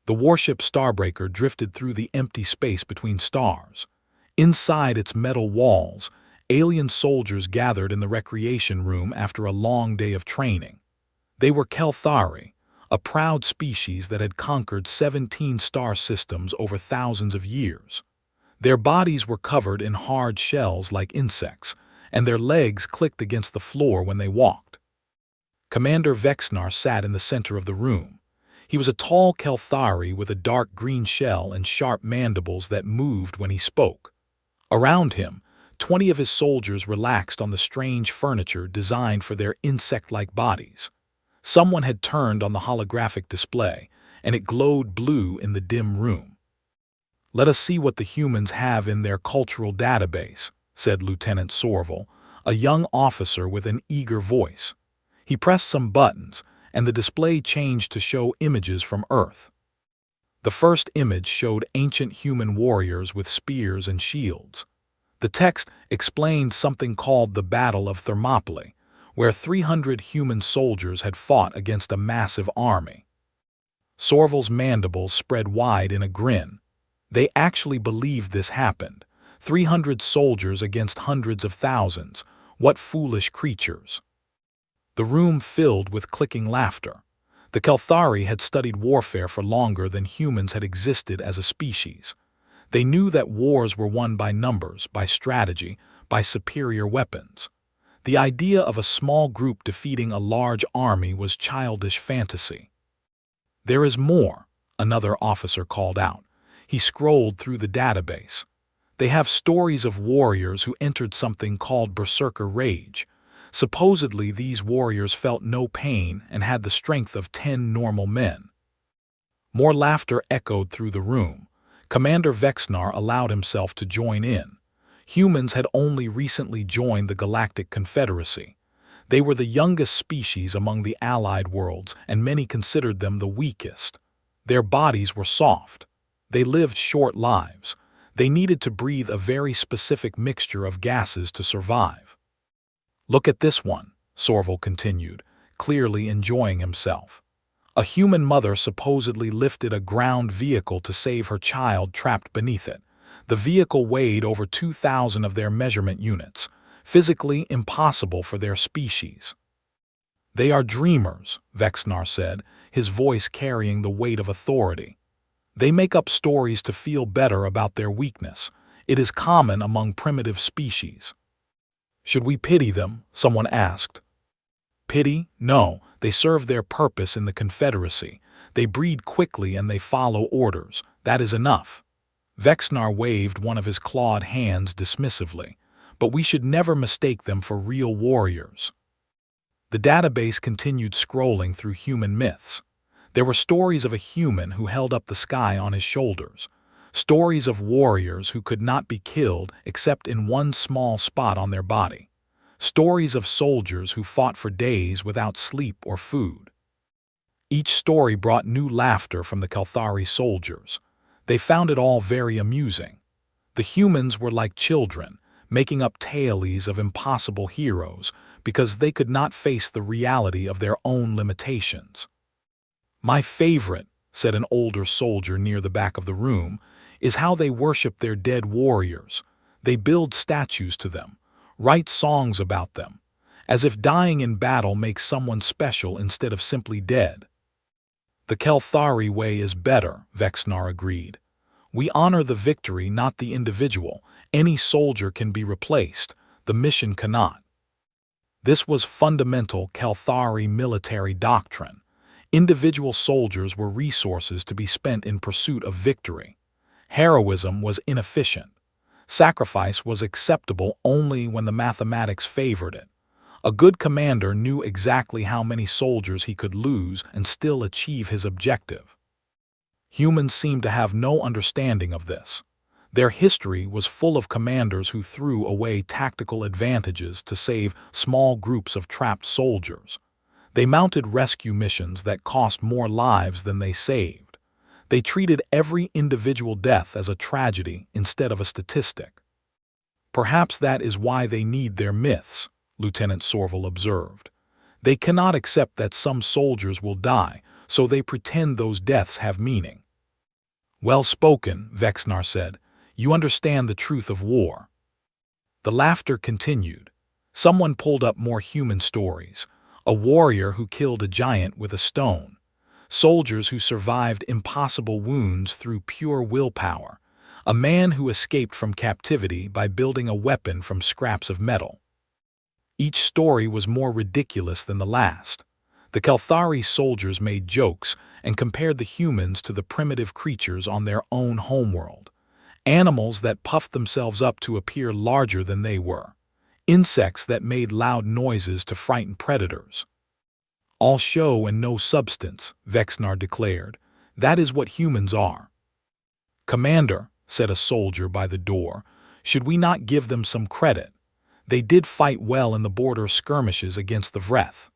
The warship Starbreaker drifted through the empty space between stars. Inside its metal walls, alien soldiers gathered in the recreation room after a long day of training. They were Kelthari, a proud species that had conquered 17 star systems over thousands of years. Their bodies were covered in hard shells like insects, and their legs clicked against the floor when they walked. Commander Vexnar sat in the center of the room. He was a tall Kelthari with a dark green shell and sharp mandibles that moved when he spoke. Around him, 20 of his soldiers relaxed on the strange furniture designed for their insect-like bodies. Someone had turned on the holographic display, and it glowed blue in the dim room. "Let us see what the humans have in their cultural database," said Lieutenant Sorval, a young officer with an eager voice. He pressed some buttons, and the display changed to show images from Earth. The first image showed ancient human warriors with spears and shields. The text explained something called the Battle of Thermopylae, where 300 human soldiers had fought against a massive army. Sorval's mandibles spread wide in a grin. They actually believed this happened. 300 soldiers against hundreds of thousands. What foolish creatures. The room filled with clicking laughter. The Kelthari had studied warfare for longer than humans had existed as a species. They knew that wars were won by numbers, by strategy, by superior weapons. The idea of a small group defeating a large army was childish fantasy. "There is more," another officer called out. He scrolled through the database. "They have stories of warriors who entered something called Berserker Rage. Supposedly, these warriors felt no pain and had the strength of 10 normal men." More laughter echoed through the room. Commander Vexnar allowed himself to join in. Humans had only recently joined the Galactic Confederacy. They were the youngest species among the allied worlds, and many considered them the weakest. Their bodies were soft. They lived short lives. They needed to breathe a very specific mixture of gases to survive. "Look at this one," Sorval continued, clearly enjoying himself. A human mother supposedly lifted a ground vehicle to save her child trapped beneath it. The vehicle weighed over 2,000 of their measurement units, physically impossible for their species. "They are dreamers," Vexnar said, his voice carrying the weight of authority. "They make up stories to feel better about their weakness. It is common among primitive species." "Should we pity them?" someone asked. "Pity? No, they serve their purpose in the Confederacy. They breed quickly and they follow orders. That is enough." Vexnar waved one of his clawed hands dismissively. "But we should never mistake them for real warriors." The database continued scrolling through human myths. There were stories of a human who held up the sky on his shoulders. Stories of warriors who could not be killed except in one small spot on their body. Stories of soldiers who fought for days without sleep or food. Each story brought new laughter from the Kelthari soldiers. They found it all very amusing. The humans were like children, making up tales of impossible heroes because they could not face the reality of their own limitations. "My favorite," said an older soldier near the back of the room, "is how they worship their dead warriors. They build statues to them, write songs about them, as if dying in battle makes someone special instead of simply dead." "The Kelthari way is better," Vexnar agreed. "We honor the victory, not the individual. Any soldier can be replaced. The mission cannot." This was fundamental Kelthari military doctrine. Individual soldiers were resources to be spent in pursuit of victory. Heroism was inefficient. Sacrifice was acceptable only when the mathematics favored it. A good commander knew exactly how many soldiers he could lose and still achieve his objective. Humans seemed to have no understanding of this. Their history was full of commanders who threw away tactical advantages to save small groups of trapped soldiers. They mounted rescue missions that cost more lives than they saved. They treated every individual death as a tragedy instead of a statistic. "Perhaps that is why they need their myths," Lieutenant Sorval observed. "They cannot accept that some soldiers will die, so they pretend those deaths have meaning." Well spoken, Vexnar said. You understand the truth of war. The laughter continued. Someone pulled up more human stories. A warrior who killed a giant with a stone. Soldiers who survived impossible wounds through pure willpower. A man who escaped from captivity by building a weapon from scraps of metal. Each story was more ridiculous than the last. The Kelthari soldiers made jokes and compared the humans to the primitive creatures on their own homeworld. Animals that puffed themselves up to appear larger than they were. Insects that made loud noises to frighten predators. All show and no substance, Vexnar declared. That is what humans are. Commander, said a soldier by the door, should we not give them some credit? They did fight well in the border skirmishes against the Vreth.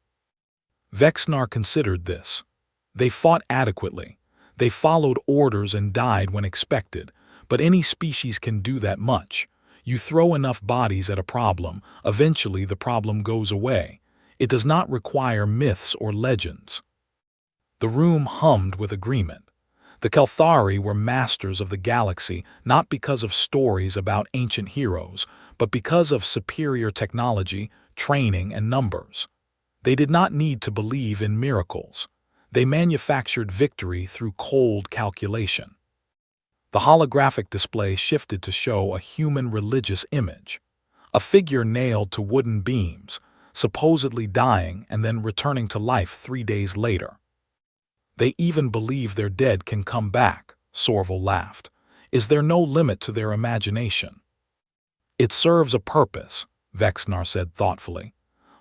Vexnar considered this. They fought adequately. They followed orders and died when expected, but any species can do that much. You throw enough bodies at a problem, eventually the problem goes away. It does not require myths or legends. The room hummed with agreement. The Kelthari were masters of the galaxy not because of stories about ancient heroes, but because of superior technology, training, and numbers. They did not need to believe in miracles. They manufactured victory through cold calculation. The holographic display shifted to show a human religious image. A figure nailed to wooden beams, supposedly dying and then returning to life 3 days later. They even believe their dead can come back, Sorval laughed. Is there no limit to their imagination? It serves a purpose, Vexnar said thoughtfully.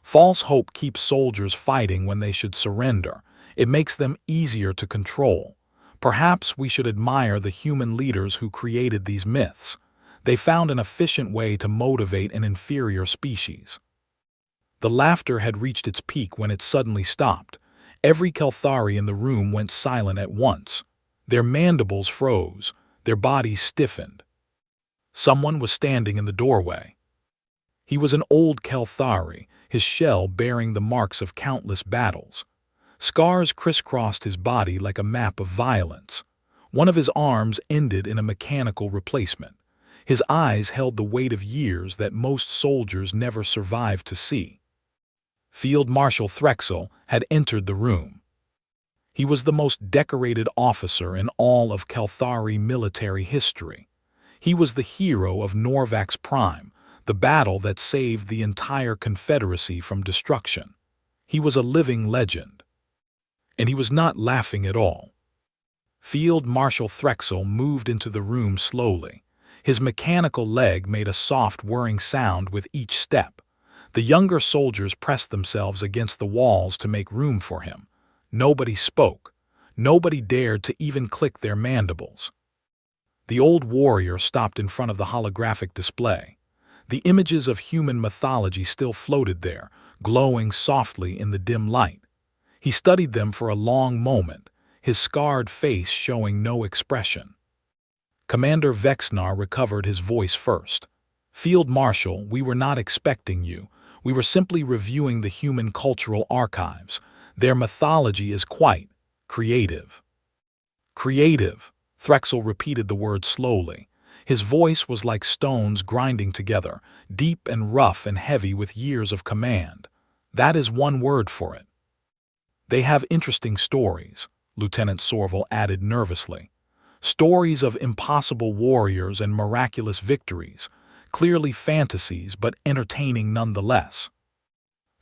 False hope keeps soldiers fighting when they should surrender. It makes them easier to control. Perhaps we should admire the human leaders who created these myths. They found an efficient way to motivate an inferior species. The laughter had reached its peak when it suddenly stopped. Every Kelthari in the room went silent at once. Their mandibles froze. Their bodies stiffened. Someone was standing in the doorway. He was an old Kelthari, his shell bearing the marks of countless battles. Scars crisscrossed his body like a map of violence. One of his arms ended in a mechanical replacement. His eyes held the weight of years that most soldiers never survived to see. Field Marshal Threxel had entered the room. He was the most decorated officer in all of Kelthari military history. He was the hero of Norvax Prime, the battle that saved the entire Confederacy from destruction. He was a living legend. And he was not laughing at all. Field Marshal Threxel moved into the room slowly. His mechanical leg made a soft whirring sound with each step. The younger soldiers pressed themselves against the walls to make room for him. Nobody spoke. Nobody dared to even click their mandibles. The old warrior stopped in front of the holographic display. The images of human mythology still floated there, glowing softly in the dim light. He studied them for a long moment, his scarred face showing no expression. Commander Vexnar recovered his voice first. Field Marshal, we were not expecting you. We were simply reviewing the human cultural archives. Their mythology is quite creative. Creative, Threxel repeated the word slowly. His voice was like stones grinding together, deep and rough and heavy with years of command. That is one word for it. They have interesting stories, Lieutenant Sorval added nervously. Stories of impossible warriors and miraculous victories, clearly fantasies but entertaining nonetheless.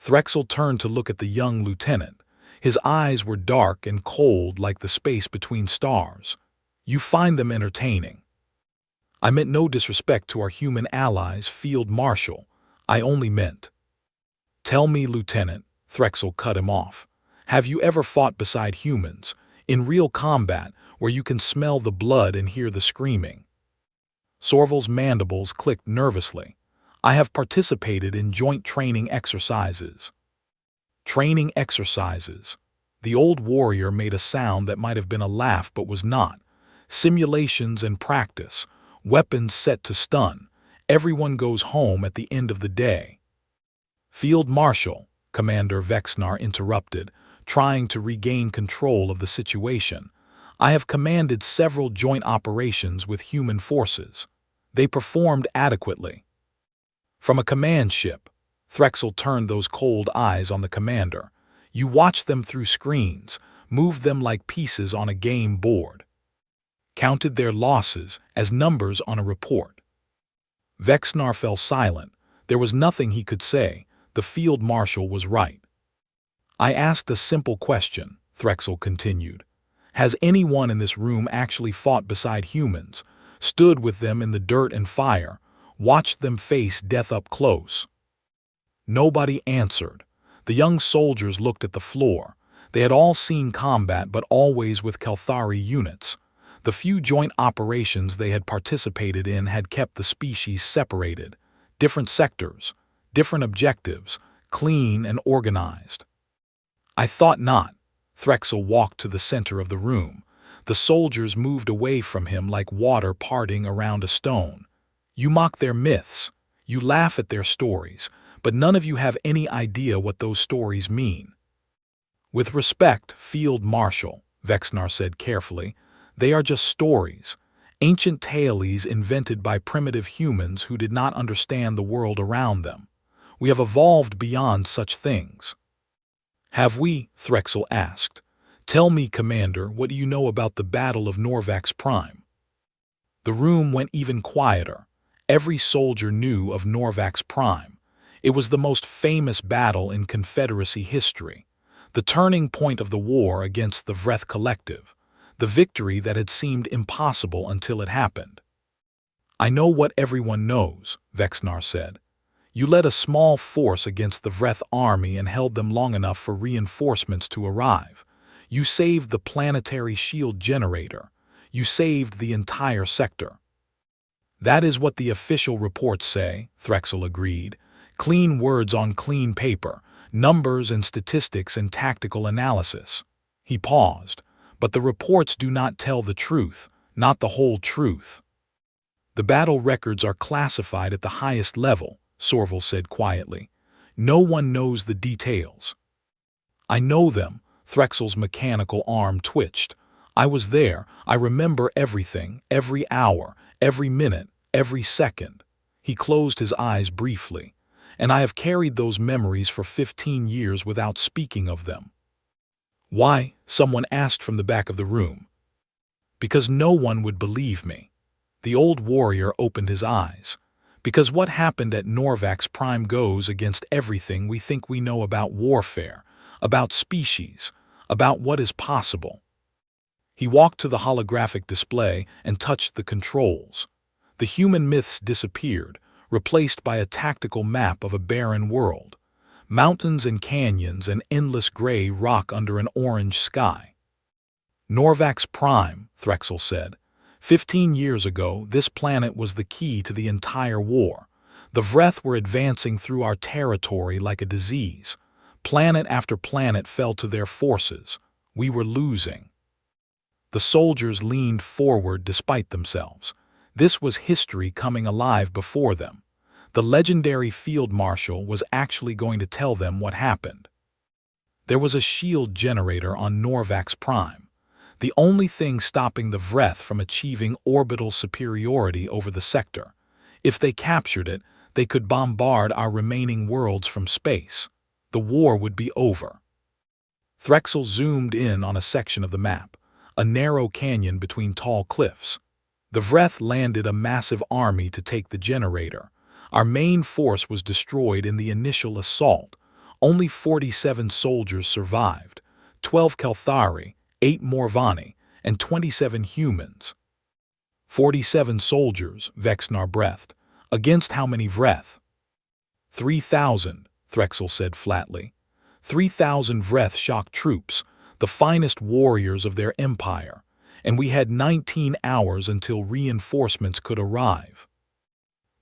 Threxel turned to look at the young lieutenant. His eyes were dark and cold like the space between stars. You find them entertaining. I meant no disrespect to our human allies, Field Marshal. I only meant. Tell me, Lieutenant, Threxel cut him off. Have you ever fought beside humans, in real combat, where you can smell the blood and hear the screaming? Sorval's mandibles clicked nervously. I have participated in joint training exercises. Training exercises. The old warrior made a sound that might have been a laugh but was not. Simulations and practice. Weapons set to stun. Everyone goes home at the end of the day. Field Marshal, Commander Vexnar interrupted, trying to regain control of the situation. I have commanded several joint operations with human forces. They performed adequately. From a command ship, Threxel turned those cold eyes on the commander. You watched them through screens, moved them like pieces on a game board, counted their losses as numbers on a report. Vexnar fell silent. There was nothing he could say. The field marshal was right. I asked a simple question, Threxel continued. Has anyone in this room actually fought beside humans, stood with them in the dirt and fire, watched them face death up close? Nobody answered. The young soldiers looked at the floor. They had all seen combat, but always with Kelthari units. The few joint operations they had participated in had kept the species separated. Different sectors, different objectives, clean and organized. I thought not. Threxel walked to the center of the room. The soldiers moved away from him like water parting around a stone. You mock their myths. You laugh at their stories, but none of you have any idea what those stories mean. With respect, Field Marshal, Vexnar said carefully, they are just stories, ancient tales invented by primitive humans who did not understand the world around them. We have evolved beyond such things. Have we? Threxel asked. Tell me, Commander, what do you know about the Battle of Norvax Prime? The room went even quieter. Every soldier knew of Norvax Prime. It was the most famous battle in Confederacy history, the turning point of the war against the Vreth Collective, the victory that had seemed impossible until it happened. I know what everyone knows, Vexnar said. You led a small force against the Vreth army and held them long enough for reinforcements to arrive. You saved the planetary shield generator. You saved the entire sector. That is what the official reports say, Threxel agreed. Clean words on clean paper, numbers and statistics and tactical analysis. He paused. But the reports do not tell the truth, not the whole truth. The battle records are classified at the highest level, Sorval said quietly. No one knows the details. I know them. Threxel's mechanical arm twitched. I was there. I remember everything, every hour, every minute, every second. He closed his eyes briefly. And I have carried those memories for 15 years without speaking of them. Why? Someone asked from the back of the room. Because no one would believe me. The old warrior opened his eyes. Because what happened at Norvax Prime goes against everything we think we know about warfare, about species, about what is possible. He walked to the holographic display and touched the controls. The human myths disappeared, replaced by a tactical map of a barren world. Mountains and canyons and endless gray rock under an orange sky. Norvax Prime, Threxel said. 15 years ago, this planet was the key to the entire war. The Vreth were advancing through our territory like a disease. Planet after planet fell to their forces. We were losing. The soldiers leaned forward despite themselves. This was history coming alive before them. The legendary field marshal was actually going to tell them what happened. There was a shield generator on Norvax Prime, the only thing stopping the Vreth from achieving orbital superiority over the sector. If they captured it, they could bombard our remaining worlds from space. The war would be over. Threxel zoomed in on a section of the map, a narrow canyon between tall cliffs. The Vreth landed a massive army to take the generator. Our main force was destroyed in the initial assault. Only 47 soldiers survived, 12 Kelthari, 8 Morvani, and 27 humans. 47 soldiers, Vexnar breathed. Against how many Vreth? 3,000, Threxel said flatly. 3,000 Vreth shock troops, the finest warriors of their empire, and we had 19 hours until reinforcements could arrive.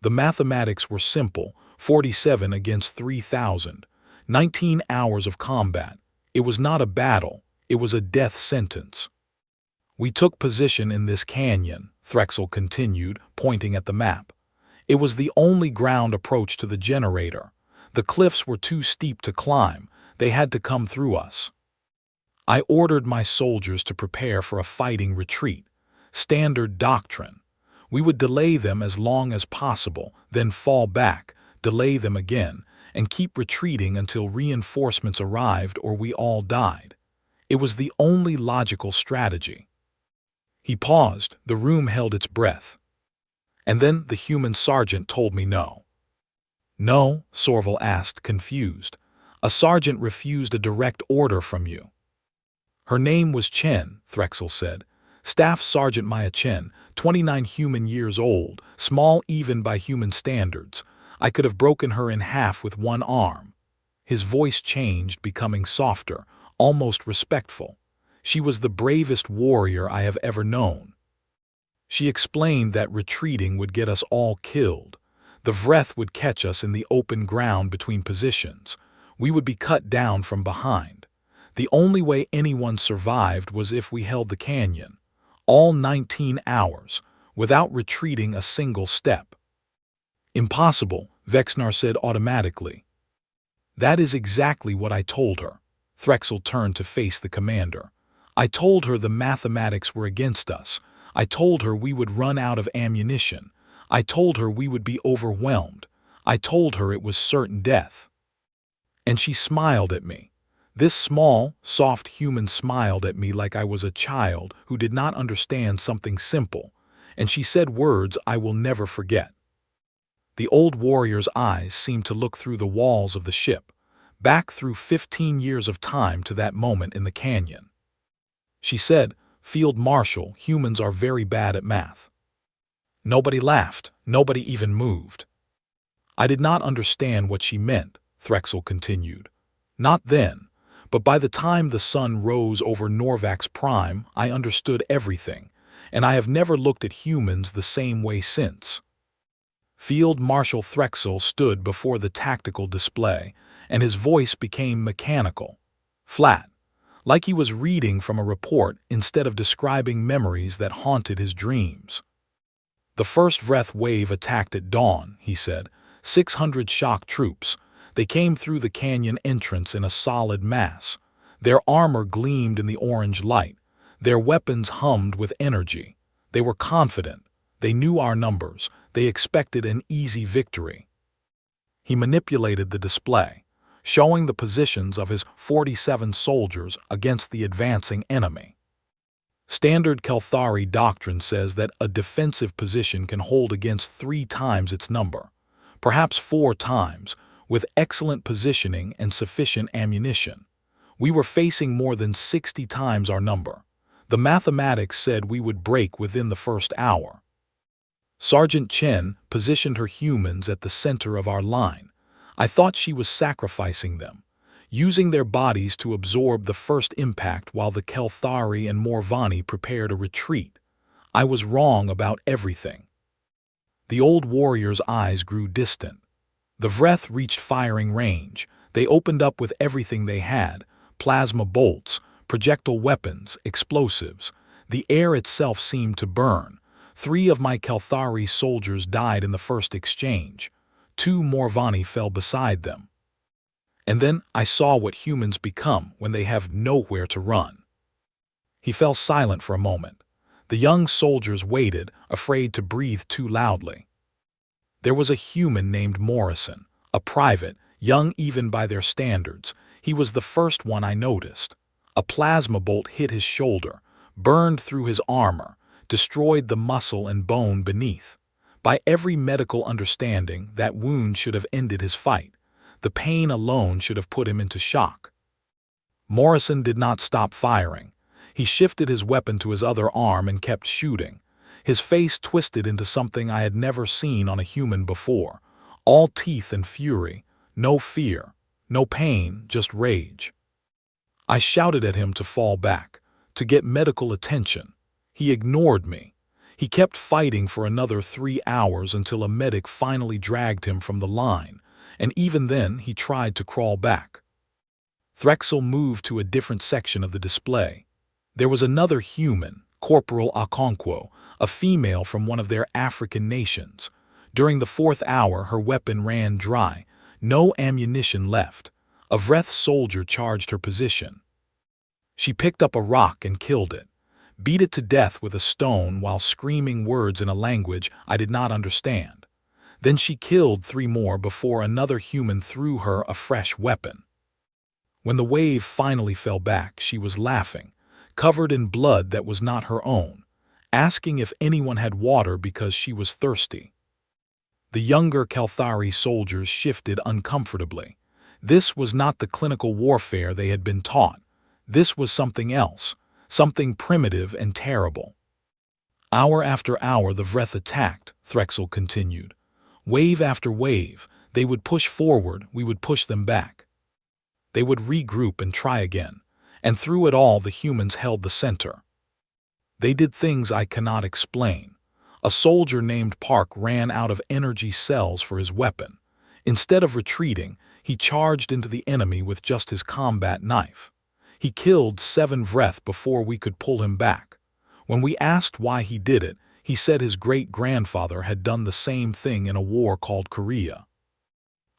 The mathematics were simple, 47 against 3,000, 19 hours of combat. It was not a battle, it was a death sentence. We took position in this canyon, Threxel continued, pointing at the map. It was the only ground approach to the generator. The cliffs were too steep to climb, they had to come through us. I ordered my soldiers to prepare for a fighting retreat. Standard doctrine. We would delay them as long as possible, then fall back, delay them again, and keep retreating until reinforcements arrived or we all died. It was the only logical strategy. He paused, the room held its breath. And then the human sergeant told me no. No, Sorval asked, confused. A sergeant refused a direct order from you. Her name was Chen, Threxel said. Staff Sergeant Maya Chen, 29 human years old, small even by human standards. I could have broken her in half with one arm. His voice changed, becoming softer, almost respectful. She was the bravest warrior I have ever known. She explained that retreating would get us all killed. The Vreth would catch us in the open ground between positions. We would be cut down from behind. The only way anyone survived was if we held the canyon. All 19 hours, without retreating a single step. Impossible, Vexnar said automatically. That is exactly what I told her. Threxel turned to face the commander. I told her the mathematics were against us. I told her we would run out of ammunition. I told her we would be overwhelmed. I told her it was certain death. And she smiled at me. This small, soft human smiled at me like I was a child who did not understand something simple, and she said words I will never forget. The old warrior's eyes seemed to look through the walls of the ship, back through 15 years of time to that moment in the canyon. She said, Field Marshal, humans are very bad at math. Nobody laughed, nobody even moved. I did not understand what she meant, Threxel continued. Not then, but by the time the sun rose over Norvax Prime, I understood everything, and I have never looked at humans the same way since. Field Marshal Threxel stood before the tactical display, and his voice became mechanical, flat, like he was reading from a report instead of describing memories that haunted his dreams. The first Vreth wave attacked at dawn, he said. 600 shock troops. They came through the canyon entrance in a solid mass. Their armor gleamed in the orange light. Their weapons hummed with energy. They were confident. They knew our numbers. They expected an easy victory. He manipulated the display, showing the positions of his 47 soldiers against the advancing enemy. Standard Kelthari doctrine says that a defensive position can hold against 3 times its number, perhaps 4 times, with excellent positioning and sufficient ammunition. We were facing more than 60 times our number. The mathematics said we would break within the first hour. Sergeant Chen positioned her humans at the center of our line. I thought she was sacrificing them, using their bodies to absorb the first impact while the Kelthari and Morvani prepared a retreat. I was wrong about everything. The old warrior's eyes grew distant. The Vreth reached firing range. They opened up with everything they had: plasma bolts, projectile weapons, explosives. The air itself seemed to burn. 3 of my Kelthari soldiers died in the first exchange. 2 Morvani fell beside them. And then I saw what humans become when they have nowhere to run. He fell silent for a moment. The young soldiers waited, afraid to breathe too loudly. There was a human named Morrison, a private, young even by their standards. He was the first one I noticed. A plasma bolt hit his shoulder, burned through his armor, destroyed the muscle and bone beneath. By every medical understanding, that wound should have ended his fight. The pain alone should have put him into shock. Morrison did not stop firing. He shifted his weapon to his other arm and kept shooting. His face twisted into something I had never seen on a human before. All teeth and fury, no fear, no pain, just rage. I shouted at him to fall back, to get medical attention. He ignored me. He kept fighting for another 3 hours until a medic finally dragged him from the line, and even then he tried to crawl back. Threxel moved to a different section of the display. There was another human, Corporal Okonkwo, a female from one of their African nations. During the 4th hour, her weapon ran dry, no ammunition left. A Vreth soldier charged her position. She picked up a rock and killed it, beat it to death with a stone while screaming words in a language I did not understand. Then she killed 3 more before another human threw her a fresh weapon. When the wave finally fell back, she was laughing, covered in blood that was not her own, asking if anyone had water because she was thirsty. The younger Kalthari soldiers shifted uncomfortably. This was not the clinical warfare they had been taught. This was something else, something primitive and terrible. Hour after hour the Vreth attacked, Threxel continued. Wave after wave, they would push forward, we would push them back. They would regroup and try again, and through it all the humans held the center. They did things I cannot explain. A soldier named Park ran out of energy cells for his weapon. Instead of retreating, he charged into the enemy with just his combat knife. He killed 7 Vreth before we could pull him back. When we asked why he did it, he said his great-grandfather had done the same thing in a war called Korea.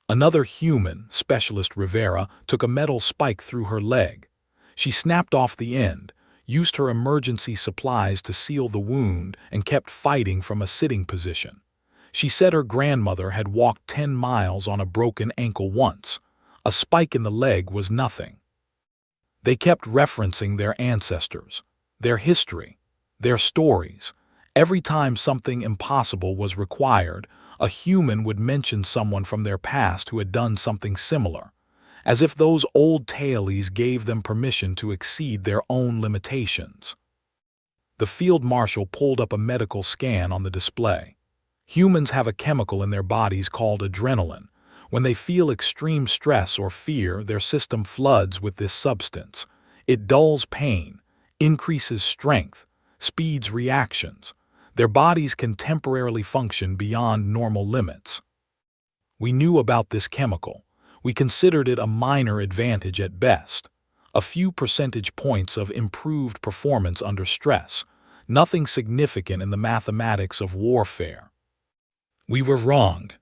Another human, Specialist Rivera, took a metal spike through her leg. She snapped off the end, used her emergency supplies to seal the wound, and kept fighting from a sitting position. She said her grandmother had walked 10 miles on a broken ankle once. A spike in the leg was nothing. They kept referencing their ancestors, their history, their stories. Every time something impossible was required, a human would mention someone from their past who had done something similar, as if those old tales gave them permission to exceed their own limitations. The field marshal pulled up a medical scan on the display. Humans have a chemical in their bodies called adrenaline. When they feel extreme stress or fear, their system floods with this substance. It dulls pain, increases strength, speeds reactions. Their bodies can temporarily function beyond normal limits. We knew about this chemical. We considered it a minor advantage at best. A few percentage points of improved performance under stress. Nothing significant in the mathematics of warfare. We were wrong.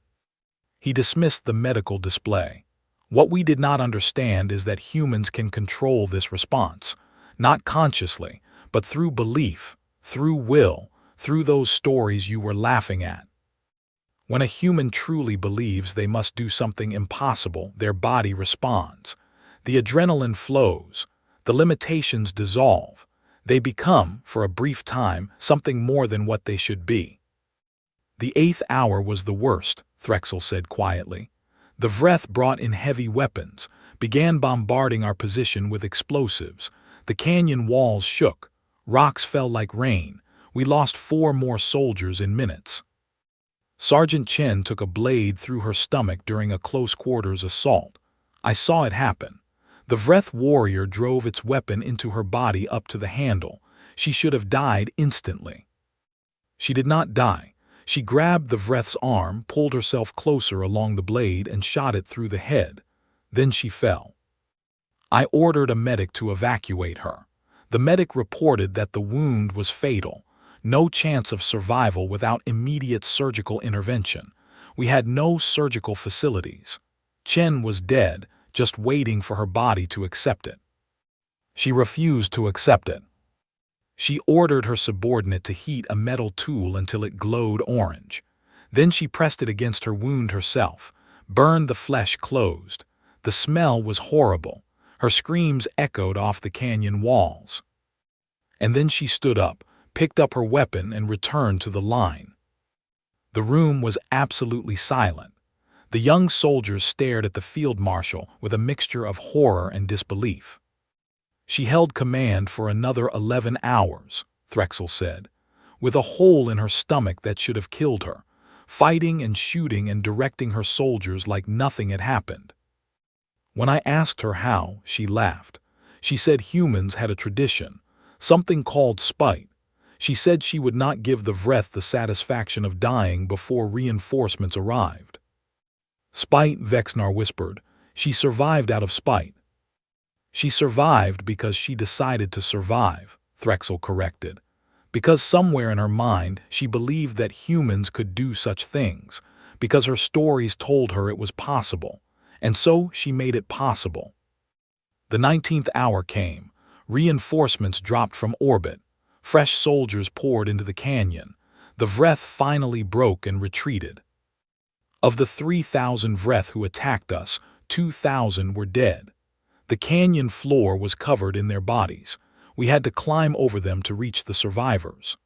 He dismissed the medical display. What we did not understand is that humans can control this response, not consciously, but through belief, through will, through those stories you were laughing at. When a human truly believes they must do something impossible, their body responds. The adrenaline flows. The limitations dissolve. They become, for a brief time, something more than what they should be. The 8th hour was the worst, Threxel said quietly. The Vreth brought in heavy weapons, began bombarding our position with explosives. The canyon walls shook. Rocks fell like rain. We lost 4 more soldiers in minutes. Sergeant Chen took a blade through her stomach during a close-quarters assault. I saw it happen. The Vreth warrior drove its weapon into her body up to the handle. She should have died instantly. She did not die. She grabbed the Vreth's arm, pulled herself closer along the blade, and shot it through the head. Then she fell. I ordered a medic to evacuate her. The medic reported that the wound was fatal. No chance of survival without immediate surgical intervention. We had no surgical facilities. Chen was dead, just waiting for her body to accept it. She refused to accept it. She ordered her subordinate to heat a metal tool until it glowed orange. Then she pressed it against her wound herself, burned the flesh closed. The smell was horrible. Her screams echoed off the canyon walls. And then she stood up, picked up her weapon, and returned to the line. The room was absolutely silent. The young soldiers stared at the field marshal with a mixture of horror and disbelief. She held command for another 11 hours, Threxel said, with a hole in her stomach that should have killed her, fighting and shooting and directing her soldiers like nothing had happened. When I asked her how, she laughed. She said humans had a tradition, something called spite. She said she would not give the Vreth the satisfaction of dying before reinforcements arrived. Spite, Vexnar whispered. She survived out of spite. She survived because she decided to survive, Threxel corrected. Because somewhere in her mind she believed that humans could do such things, because her stories told her it was possible, and so she made it possible. The 19th hour came. Reinforcements dropped from orbit. Fresh soldiers poured into the canyon. The Vreth finally broke and retreated. Of the 3,000 Vreth who attacked us, 2,000 were dead. The canyon floor was covered in their bodies. We had to climb over them to reach the survivors.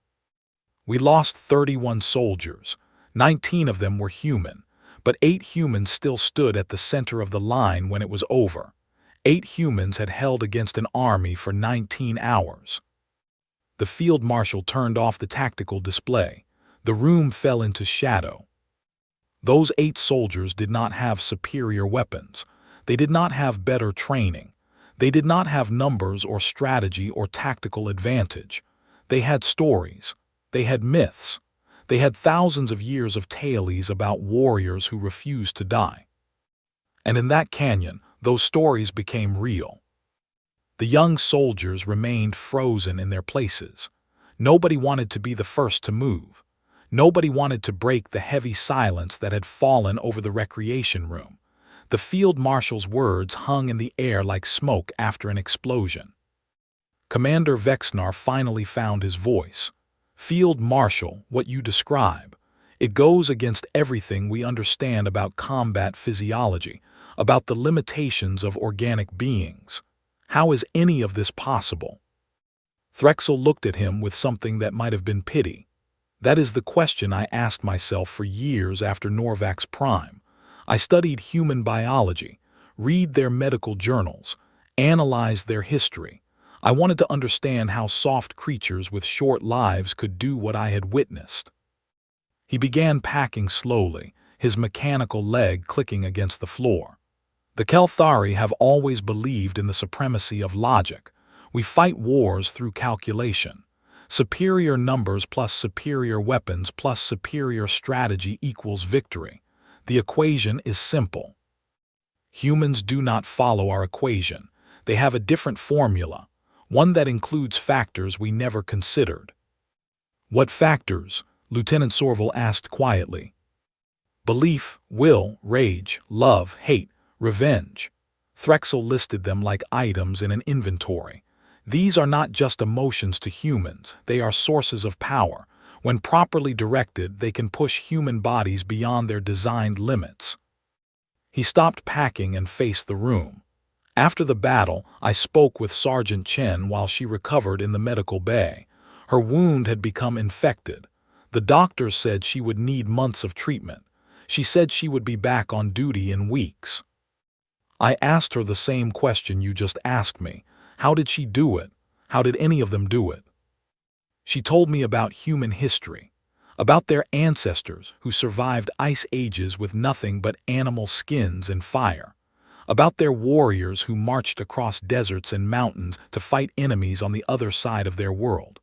We lost 31 soldiers. 19 of them were human, but 8 humans still stood at the center of the line when it was over. 8 humans had held against an army for 19 hours. The field marshal turned off the tactical display. The room fell into shadow. Those 8 soldiers did not have superior weapons. They did not have better training. They did not have numbers or strategy or tactical advantage. They had stories. They had myths. They had thousands of years of tales about warriors who refused to die. And in that canyon, those stories became real. The young soldiers remained frozen in their places. Nobody wanted to be the first to move. Nobody wanted to break the heavy silence that had fallen over the recreation room. The field marshal's words hung in the air like smoke after an explosion. Commander Vexnar finally found his voice. Field Marshal, what you describe, it goes against everything we understand about combat physiology, about the limitations of organic beings. How is any of this possible? Threxel looked at him with something that might have been pity. That is the question I asked myself for years after Norvax Prime. I studied human biology, read their medical journals, analyzed their history. I wanted to understand how soft creatures with short lives could do what I had witnessed. He began packing slowly, his mechanical leg clicking against the floor. The Kelthari have always believed in the supremacy of logic. We fight wars through calculation. Superior numbers plus superior weapons plus superior strategy equals victory. The equation is simple. Humans do not follow our equation. They have a different formula, one that includes factors we never considered. What factors? Lieutenant Sorville asked quietly. Belief, will, rage, love, hate, revenge. Threxel listed them like items in an inventory. These are not just emotions to humans, they are sources of power. When properly directed, they can push human bodies beyond their designed limits. He stopped packing and faced the room. After the battle, I spoke with Sergeant Chen while she recovered in the medical bay. Her wound had become infected. The doctors said she would need months of treatment. She said she would be back on duty in weeks. I asked her the same question you just asked me. How did she do it? How did any of them do it? She told me about human history, about their ancestors who survived ice ages with nothing but animal skins and fire, about their warriors who marched across deserts and mountains to fight enemies on the other side of their world,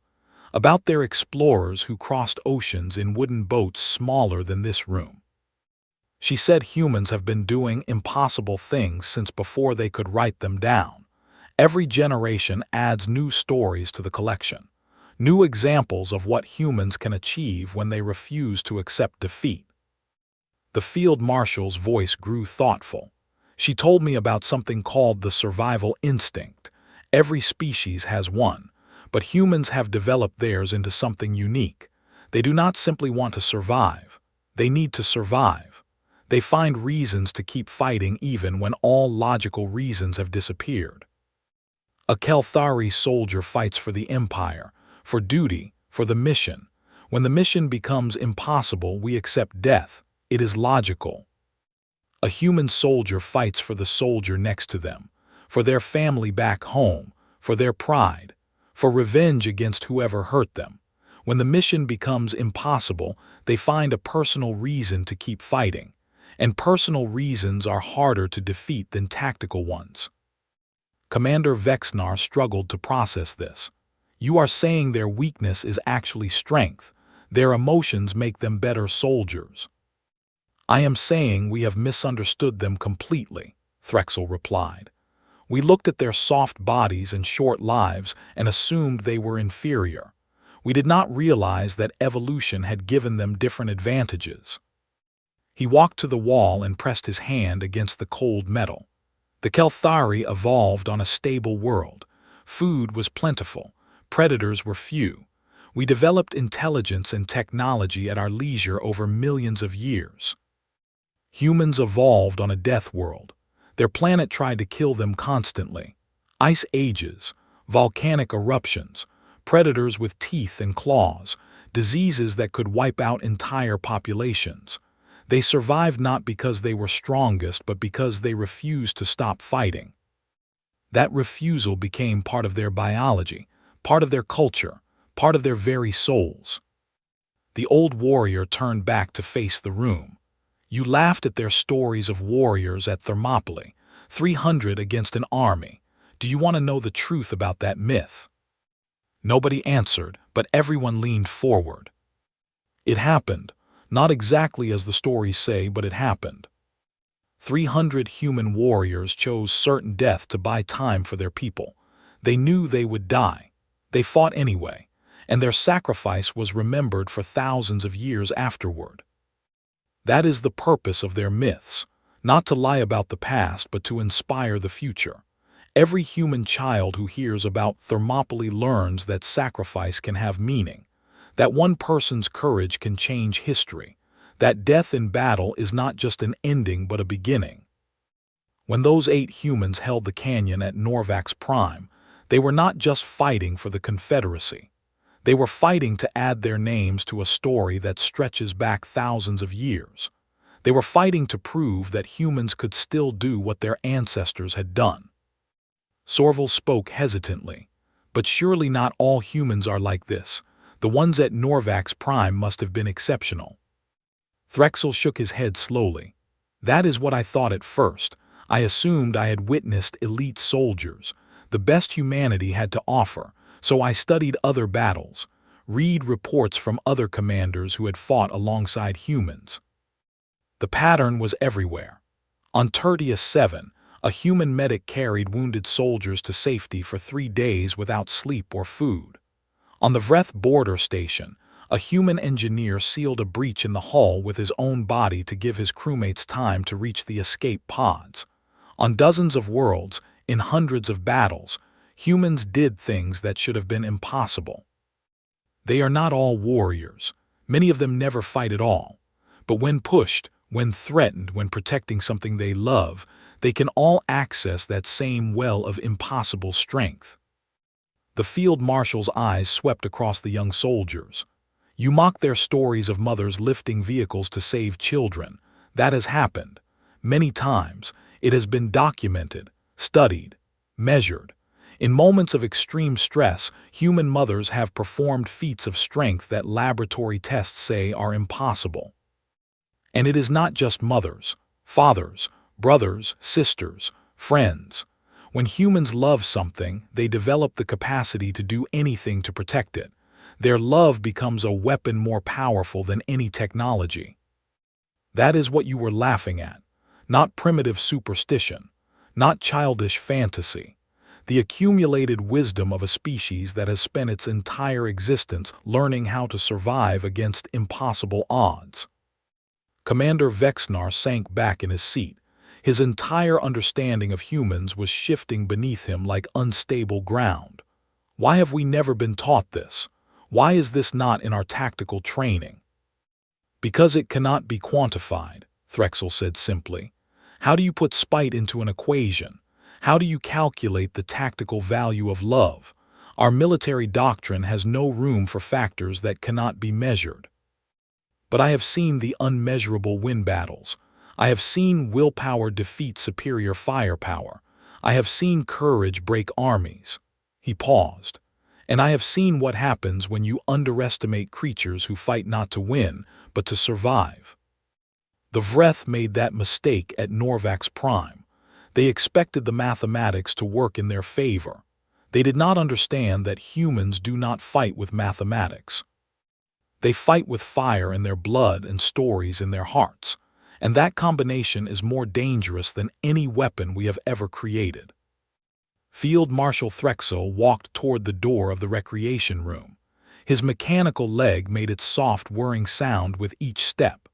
about their explorers who crossed oceans in wooden boats smaller than this room. She said humans have been doing impossible things since before they could write them down. Every generation adds new stories to the collection, new examples of what humans can achieve when they refuse to accept defeat. The field marshal's voice grew thoughtful. She told me about something called the survival instinct. Every species has one, but humans have developed theirs into something unique. They do not simply want to survive. They need to survive. They find reasons to keep fighting even when all logical reasons have disappeared. A Kelthari soldier fights for the Empire, for duty, for the mission. When the mission becomes impossible, we accept death. It is logical. A human soldier fights for the soldier next to them, for their family back home, for their pride, for revenge against whoever hurt them. When the mission becomes impossible, they find a personal reason to keep fighting, and personal reasons are harder to defeat than tactical ones. Commander Vexnar struggled to process this. You are saying their weakness is actually strength. Their emotions make them better soldiers. I am saying we have misunderstood them completely, Threxel replied. We looked at their soft bodies and short lives and assumed they were inferior. We did not realize that evolution had given them different advantages. He walked to the wall and pressed his hand against the cold metal. The Kelthari evolved on a stable world. Food was plentiful. Predators were few. We developed intelligence and technology at our leisure over millions of years. Humans evolved on a death world. Their planet tried to kill them constantly. Ice ages, volcanic eruptions, predators with teeth and claws, diseases that could wipe out entire populations. They survived not because they were strongest, but because they refused to stop fighting. That refusal became part of their biology, part of their culture, part of their very souls. The old warrior turned back to face the room. You laughed at their stories of warriors at Thermopylae, 300 against an army. Do you want to know the truth about that myth? Nobody answered, but everyone leaned forward. It happened, not exactly as the stories say, but it happened. 300 human warriors chose certain death to buy time for their people. They knew they would die. They fought anyway, and their sacrifice was remembered for thousands of years afterward. That is the purpose of their myths, not to lie about the past, but to inspire the future. Every human child who hears about Thermopylae learns that sacrifice can have meaning, that one person's courage can change history, that death in battle is not just an ending but a beginning. When those 8 humans held the canyon at Norvax Prime, they were not just fighting for the Confederacy. They were fighting to add their names to a story that stretches back thousands of years. They were fighting to prove that humans could still do what their ancestors had done. Sorval spoke hesitantly. But surely not all humans are like this. The ones at Norvax Prime must have been exceptional. Threxel shook his head slowly. That is what I thought at first. I assumed I had witnessed elite soldiers, the best humanity had to offer, so I studied other battles, read reports from other commanders who had fought alongside humans. The pattern was everywhere. On Tertius 7, a human medic carried wounded soldiers to safety for 3 days without sleep or food. On the Vreth border station, a human engineer sealed a breach in the hull with his own body to give his crewmates time to reach the escape pods. On dozens of worlds, in hundreds of battles, humans did things that should have been impossible. They are not all warriors. Many of them never fight at all. But when pushed, when threatened, when protecting something they love, they can all access that same well of impossible strength. The field marshal's eyes swept across the young soldiers. You mock their stories of mothers lifting vehicles to save children. That has happened. Many times, it has been documented, studied, measured. In moments of extreme stress, human mothers have performed feats of strength that laboratory tests say are impossible. And it is not just mothers, fathers, brothers, sisters, friends. When humans love something, they develop the capacity to do anything to protect it. Their love becomes a weapon more powerful than any technology. That is what you were laughing at. Not primitive superstition, not childish fantasy. The accumulated wisdom of a species that has spent its entire existence learning how to survive against impossible odds. Commander Vexnar sank back in his seat. His entire understanding of humans was shifting beneath him like unstable ground. Why have we never been taught this? Why is this not in our tactical training? Because it cannot be quantified, Threxel said simply. How do you put spite into an equation? How do you calculate the tactical value of love? Our military doctrine has no room for factors that cannot be measured. But I have seen the unmeasurable win battles. I have seen willpower defeat superior firepower. I have seen courage break armies. He paused. And I have seen what happens when you underestimate creatures who fight not to win, but to survive. The Vreth made that mistake at Norvax Prime. They expected the mathematics to work in their favor. They did not understand that humans do not fight with mathematics. They fight with fire in their blood and stories in their hearts, and that combination is more dangerous than any weapon we have ever created. Field Marshal Threxel walked toward the door of the recreation room. His mechanical leg made its soft whirring sound with each step.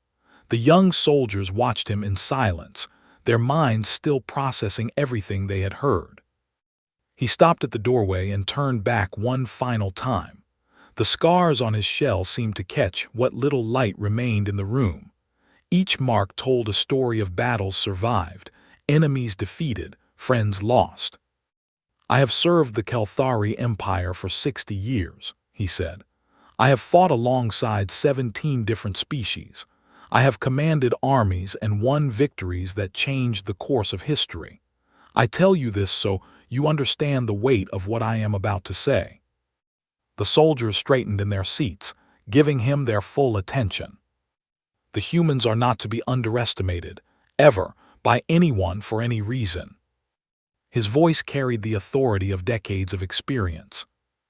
The young soldiers watched him in silence, their minds still processing everything they had heard. He stopped at the doorway and turned back one final time. The scars on his shell seemed to catch what little light remained in the room. Each mark told a story of battles survived, enemies defeated, friends lost. "I have served the Kelthari Empire for 60 years," he said. "I have fought alongside 17 different species. I have commanded armies and won victories that changed the course of history. I tell you this so you understand the weight of what I am about to say." The soldiers straightened in their seats, giving him their full attention. "The humans are not to be underestimated, ever, by anyone for any reason." His voice carried the authority of decades of experience.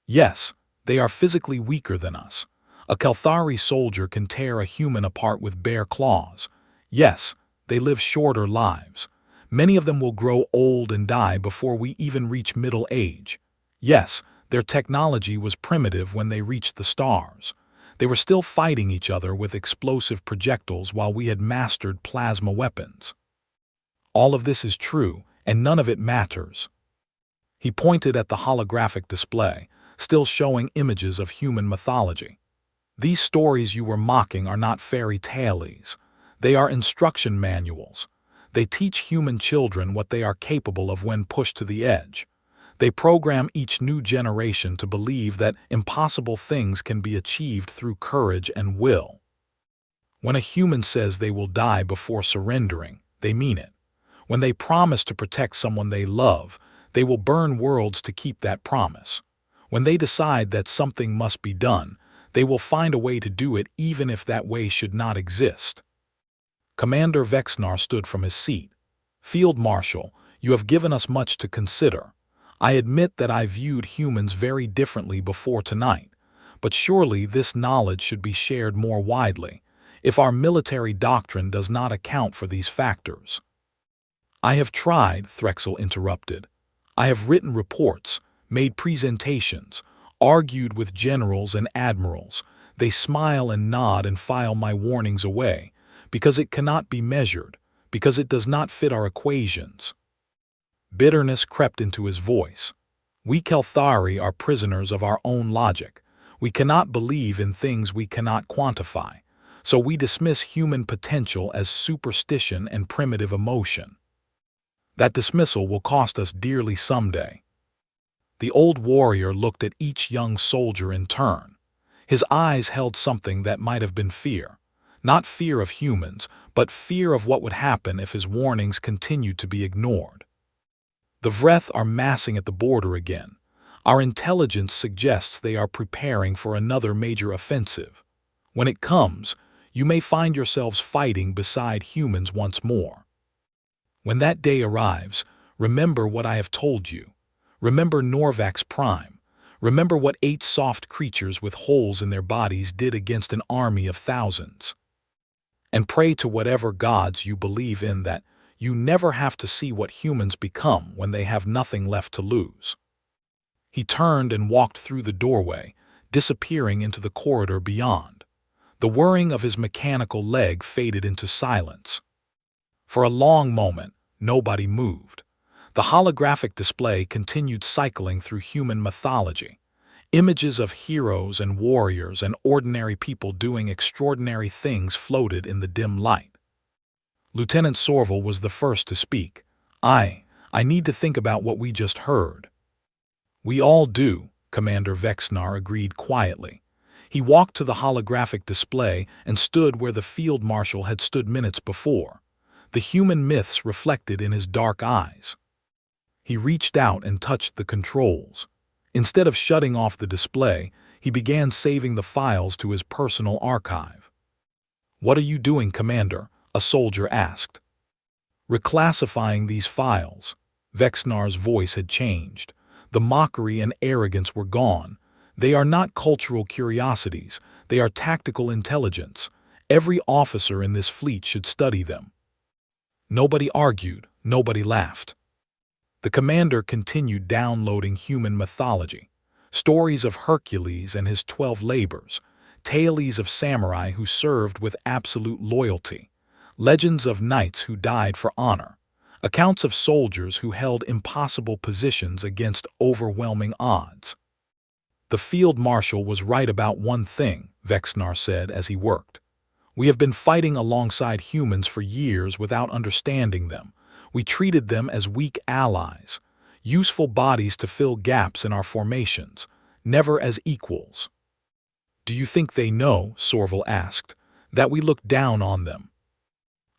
"Yes, they are physically weaker than us. A Kelthari soldier can tear a human apart with bare claws. Yes, they live shorter lives. Many of them will grow old and die before we even reach middle age. Yes, their technology was primitive when they reached the stars. They were still fighting each other with explosive projectiles while we had mastered plasma weapons. All of this is true, and none of it matters." He pointed at the holographic display, still showing images of human mythology. "These stories you were mocking are not fairy tales. They are instruction manuals. They teach human children what they are capable of when pushed to the edge. They program each new generation to believe that impossible things can be achieved through courage and will. When a human says they will die before surrendering, they mean it. When they promise to protect someone they love, they will burn worlds to keep that promise. When they decide that something must be done, they will find a way to do it even if that way should not exist." Commander Vexnar stood from his seat. "Field Marshal, you have given us much to consider. I admit that I viewed humans very differently before tonight, but surely this knowledge should be shared more widely, if our military doctrine does not account for these factors." "I have tried," Threxel interrupted. "I have written reports, made presentations, argued with generals and admirals. They smile and nod and file my warnings away, because it cannot be measured, because it does not fit our equations." Bitterness crept into his voice. "We Kelthari are prisoners of our own logic. We cannot believe in things we cannot quantify, so we dismiss human potential as superstition and primitive emotion. That dismissal will cost us dearly someday." The old warrior looked at each young soldier in turn. His eyes held something that might have been fear. Not fear of humans, but fear of what would happen if his warnings continued to be ignored. "The Vreth are massing at the border again. Our intelligence suggests they are preparing for another major offensive. When it comes, you may find yourselves fighting beside humans once more. When that day arrives, remember what I have told you. Remember Norvax Prime. Remember what 8 soft creatures with holes in their bodies did against an army of thousands. And pray to whatever gods you believe in that you never have to see what humans become when they have nothing left to lose." He turned and walked through the doorway, disappearing into the corridor beyond. The whirring of his mechanical leg faded into silence. For a long moment, nobody moved. The holographic display continued cycling through human mythology. Images of heroes and warriors and ordinary people doing extraordinary things floated in the dim light. Lieutenant Sorvel was the first to speak. I need to think about what we just heard." "We all do," Commander Vexnar agreed quietly. He walked to the holographic display and stood where the field marshal had stood minutes before, the human myths reflected in his dark eyes. He reached out and touched the controls. Instead of shutting off the display, he began saving the files to his personal archive. "What are you doing, Commander?" a soldier asked. "Reclassifying these files." Vexnar's voice had changed. The mockery and arrogance were gone. "They are not cultural curiosities. They are tactical intelligence. Every officer in this fleet should study them." Nobody argued, nobody laughed. The commander continued downloading human mythology, stories of Hercules and his 12 labors, tales of samurai who served with absolute loyalty, legends of knights who died for honor, accounts of soldiers who held impossible positions against overwhelming odds. The field marshal was right about one thing, Vexnar said as he worked. We have been fighting alongside humans for years without understanding them. We treated them as weak allies, useful bodies to fill gaps in our formations, never as equals. Do you think they know, Sorval asked, that we look down on them?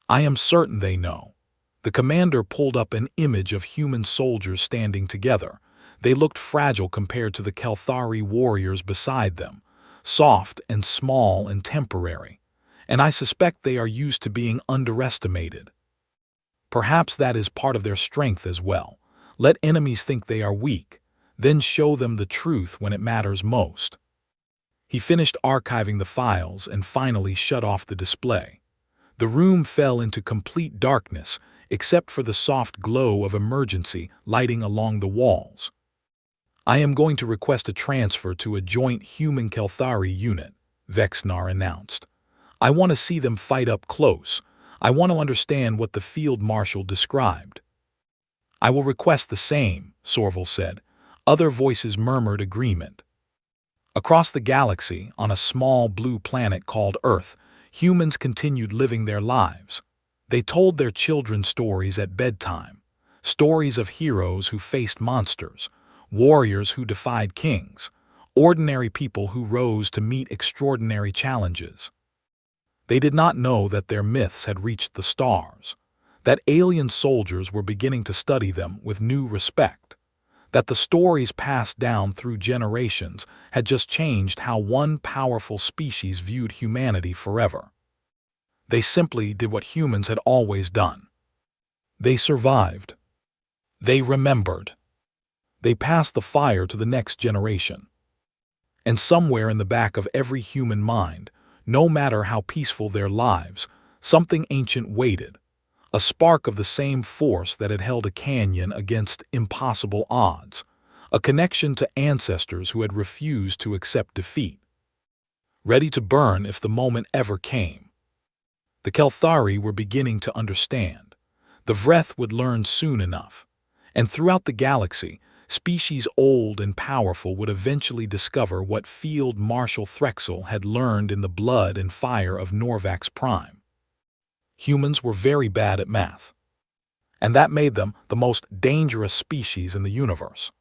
I am certain they know. The commander pulled up an image of human soldiers standing together. They looked fragile compared to the Kelthari warriors beside them, soft and small and temporary, and I suspect they are used to being underestimated. Perhaps that is part of their strength as well. Let enemies think they are weak, then show them the truth when it matters most. He finished archiving the files and finally shut off the display. The room fell into complete darkness except for the soft glow of emergency lighting along the walls. I am going to request a transfer to a joint human Kelthari unit, Vexnar announced. I want to see them fight up close. I want to understand what the field marshal described. I will request the same, Sorval said. Other voices murmured agreement. Across the galaxy, on a small blue planet called Earth, humans continued living their lives. They told their children stories at bedtime, stories of heroes who faced monsters, warriors who defied kings, ordinary people who rose to meet extraordinary challenges. They did not know that their myths had reached the stars, that alien soldiers were beginning to study them with new respect, that the stories passed down through generations had just changed how one powerful species viewed humanity forever. They simply did what humans had always done. They survived. They remembered. They passed the fire to the next generation. And somewhere in the back of every human mind, no matter how peaceful their lives, something ancient waited, a spark of the same force that had held a canyon against impossible odds, a connection to ancestors who had refused to accept defeat, ready to burn if the moment ever came. The Kelthari were beginning to understand. The Vreth would learn soon enough, and throughout the galaxy, species old and powerful would eventually discover what Field Marshal Threxel had learned in the blood and fire of Norvax Prime. Humans were very bad at math, and that made them the most dangerous species in the universe.